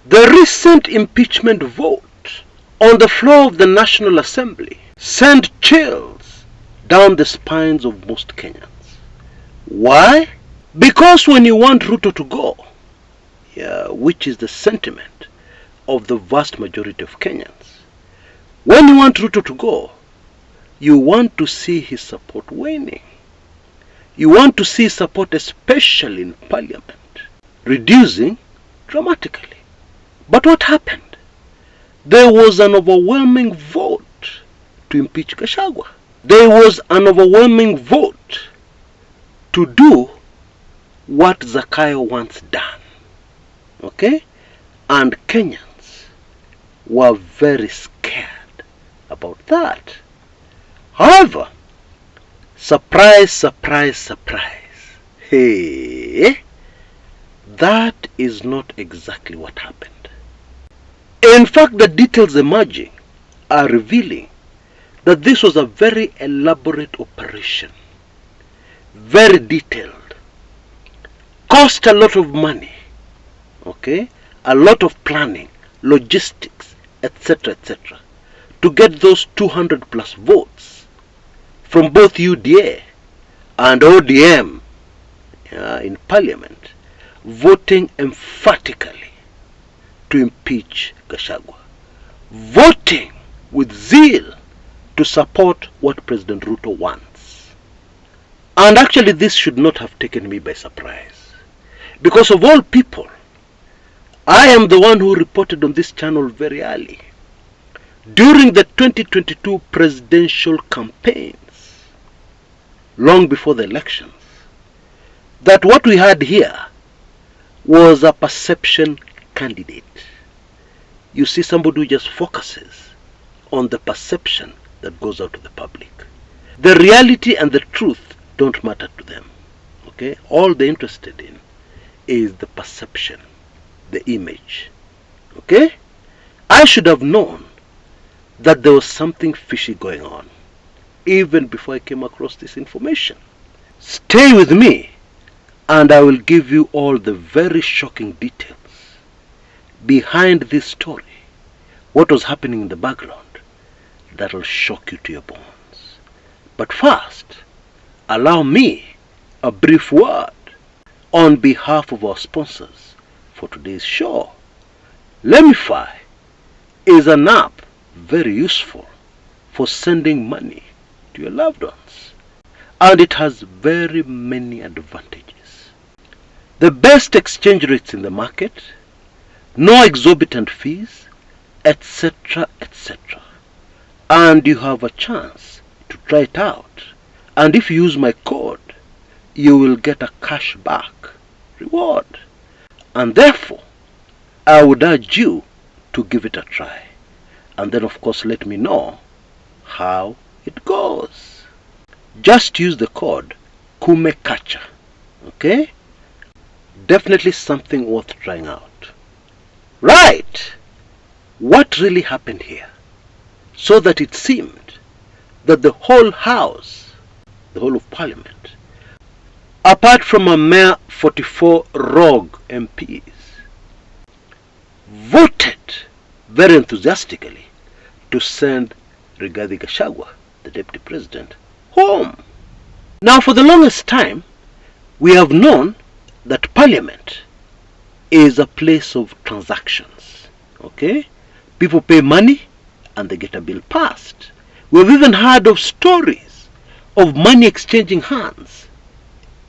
The recent impeachment vote on the floor of the National Assembly sent chills down the spines of most Kenyans. Why? Because when you want Ruto to go, which is the sentiment of the vast majority of Kenyans, when you want Ruto to go, you want to see his support waning. You want to see support, especially in Parliament, reducing dramatically. But what happened? There was an overwhelming vote to impeach Gachagua. There was an overwhelming vote to do what Zakayo once done. Okay? And Kenyans were very scared about that. However, surprise, surprise, surprise. Hey, that is not exactly what happened. In fact, the details emerging are revealing that this was a very elaborate operation, very detailed, cost a lot of money, okay, a lot of planning, logistics, etc., to get those 200 plus votes from both UDA and ODM in Parliament, voting emphatically to impeach Gachagua, voting with zeal to support what President Ruto wants. And actually this should not have taken me by surprise, because of all people, I am the one who reported on this channel very early, during the 2022 presidential campaigns, long before the elections, that what we had here was a perception candidate. You see, somebody who just focuses on the perception that goes out to the public. The reality and the truth don't matter to them. Okay? All they're interested in is the perception, the image. Okay? I should have known that there was something fishy going on even before I came across this information. Stay with me and I will give you all the very shocking details behind this story, what was happening in the background, that will shock you to your bones. But first, allow me a brief word on behalf of our sponsors for today's show. LemFi is an app very useful for sending money to your loved ones, and it has very many advantages. The best exchange rates in the market, no exorbitant fees, etc., etc. And you have a chance to try it out. And if you use my code, you will get a cashback reward. And therefore, I would urge you to give it a try. And then of course let me know how it goes. Just use the code KUMEKACHA. Okay? Definitely something worth trying out. Right! What really happened here? So that it seemed that the whole House, the whole of Parliament, apart from a mere 44 rogue MPs, voted very enthusiastically to send Rigathi Gachagua, the Deputy President, home. Now, for the longest time, we have known that Parliament is a place of transactions. Okay? People pay money and they get a bill passed. We've even heard of stories of money exchanging hands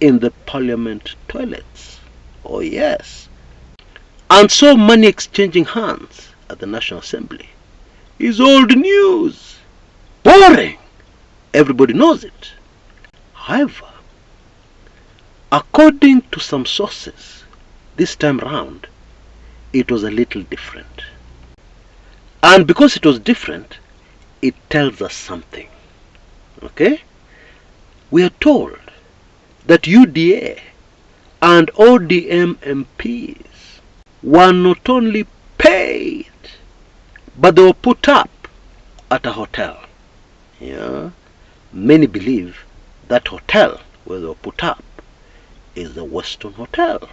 in the Parliament toilets. Oh yes. And so money exchanging hands at the National Assembly is old news. Boring. Everybody knows it. However, according to some sources, this time round, it was a little different. And because it was different, it tells us something. Okay? We are told that UDA and ODM MPs were not only paid, but they were put up at a hotel. Yeah? Many believe that hotel where they were put up is the Weston Hotel.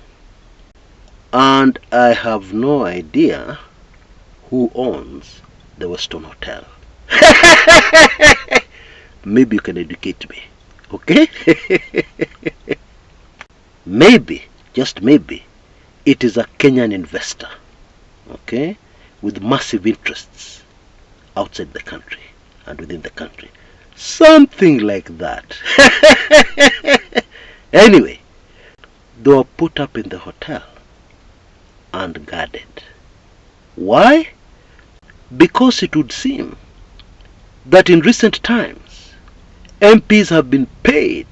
And I have no idea who owns the Weston Hotel. Maybe you can educate me, okay? Maybe, just maybe, it is a Kenyan investor, okay, with massive interests outside the country and within the country. Something like that. Anyway, they were put up in the hotel and guarded. Why? Because it would seem that in recent times, MPs have been paid,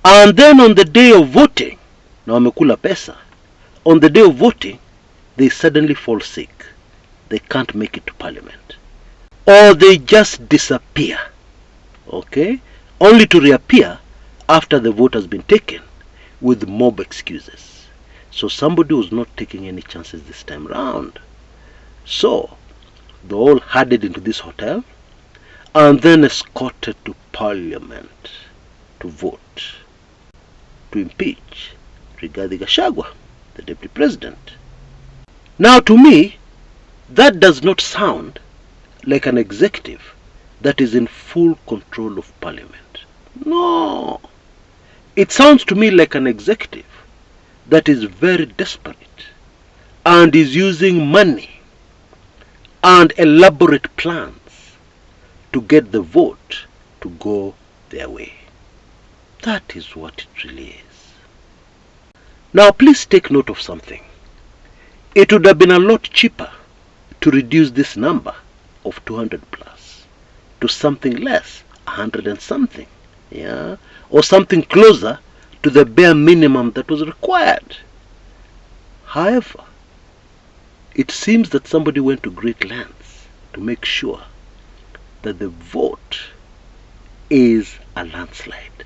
and then on the day of voting, na wamekula pesa, on the day of voting, they suddenly fall sick. They can't make it to parliament. Or they just disappear, okay? Only to reappear after the vote has been taken with mob excuses. So somebody was not taking any chances this time round. So they all headed into this hotel and then escorted to parliament to vote to impeach Rigathi Gachagua, the deputy president. Now to me, that does not sound like an executive that is in full control of parliament. No. It sounds to me like an executive that is very desperate and is using money and elaborate plans to get the vote to go their way. That is what it really is. Now please take note of something. It would have been a lot cheaper to reduce this number of 200 plus to something less, 100 and something, yeah, or something closer to the bare minimum that was required. However, it seems that somebody went to great lengths to make sure that the vote is a landslide.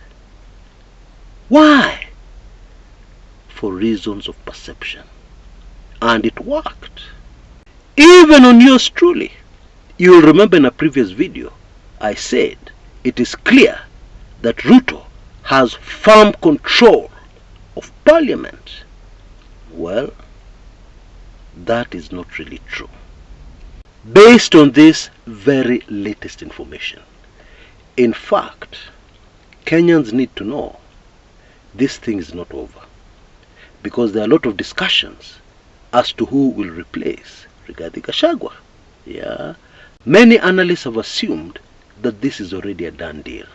Why? For reasons of perception. And it worked. Even on yours truly. You will remember in a previous video, I said it is clear that Ruto has firm control of parliament. Well, that is not really true. Based on this very latest information. In fact, Kenyans need to know this thing is not over. Because there are a lot of discussions as to who will replace Rigathi Gachagua. Yeah. Many analysts have assumed that this is already a done deal.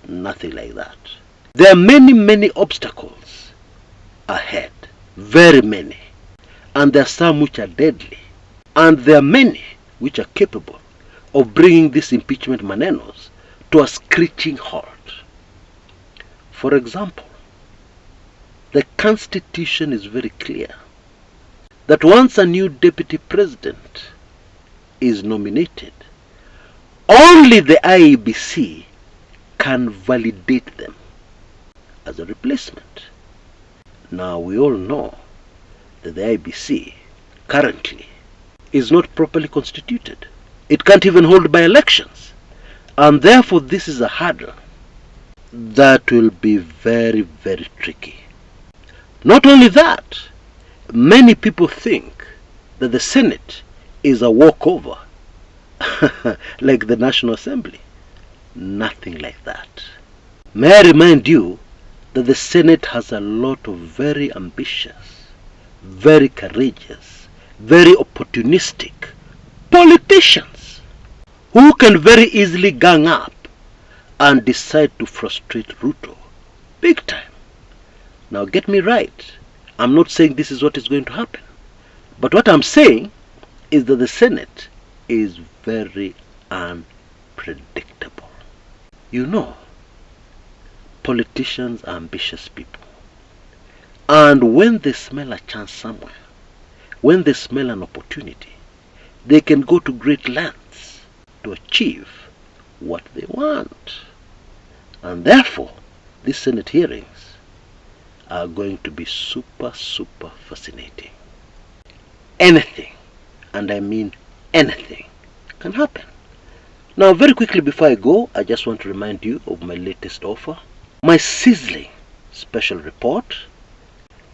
Nothing like that. There are many obstacles ahead. Very many. And there are some which are deadly. And there are many which are capable of bringing this impeachment manenos to a screeching halt. For example, the Constitution is very clear that once a new deputy president is nominated, only the IEBC can validate them as a replacement. Now we all know that the IEBC currently is not properly constituted. It can't even hold by elections. And therefore this is a hurdle that will be very tricky. Not only that, many people think that the Senate is a walkover like the National Assembly. Nothing like that. May I remind you that the Senate has a lot of very ambitious, very courageous, very opportunistic politicians who can very easily gang up and decide to frustrate Ruto big time. Now get me right, I'm not saying this is what is going to happen, but what I'm saying is that the Senate is very unpredictable. You know, politicians are ambitious people, and when they smell a chance somewhere, when they smell an opportunity, they can go to great lengths to achieve what they want. And therefore, these Senate hearings are going to be super fascinating. Anything, and I mean anything, can happen. Now very quickly before I go, I just want to remind you of my latest offer. My sizzling special report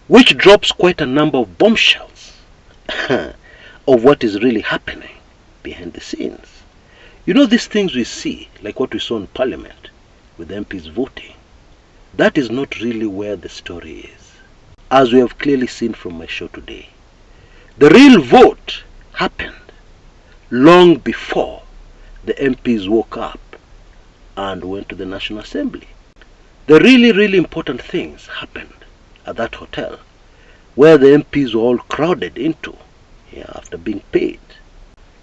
which drops quite a number of bombshells of what is really happening behind the scenes. You know, these things we see, like what we saw in Parliament with MPs voting, that is not really where the story is, as we have clearly seen from my show today. The real vote happened long before the MPs woke up and went to the National Assembly. The really important things happened at that hotel, where the MPs were all crowded into, after being paid,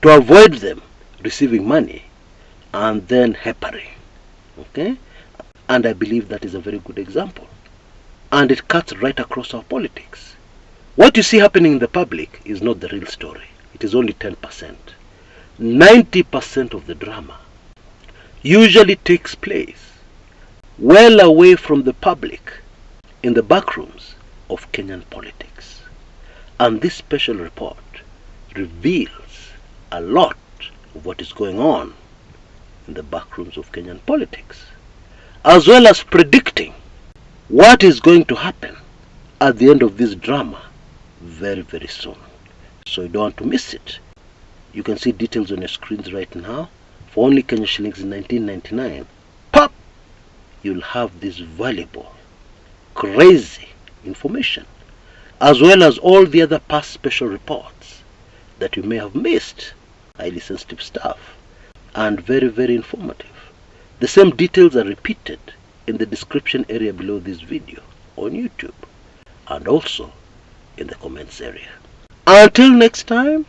to avoid them receiving money and then hampering. Okay? And I believe that is a very good example. And it cuts right across our politics. What you see happening in the public is not the real story. It is only 10%. 90% of the drama usually takes place well away from the public, in the backrooms of Kenyan politics. And this special report reveals a lot of what is going on in the backrooms of Kenyan politics, as well as predicting what is going to happen at the end of this drama very soon. So you don't want to miss it. You can see details on your screens right now. For only Kenya shillings in 1999, pop, you'll have this valuable, crazy information, as well as all the other past special reports that you may have missed. Highly sensitive stuff and very informative. The same details are repeated in the description area below this video on YouTube, and also in the comments area. Until next time,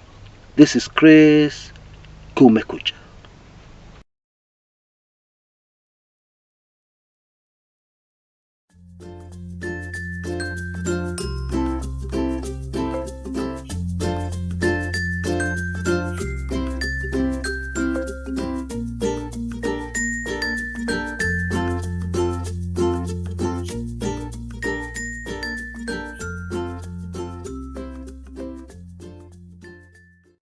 this is Chris Kumekucha.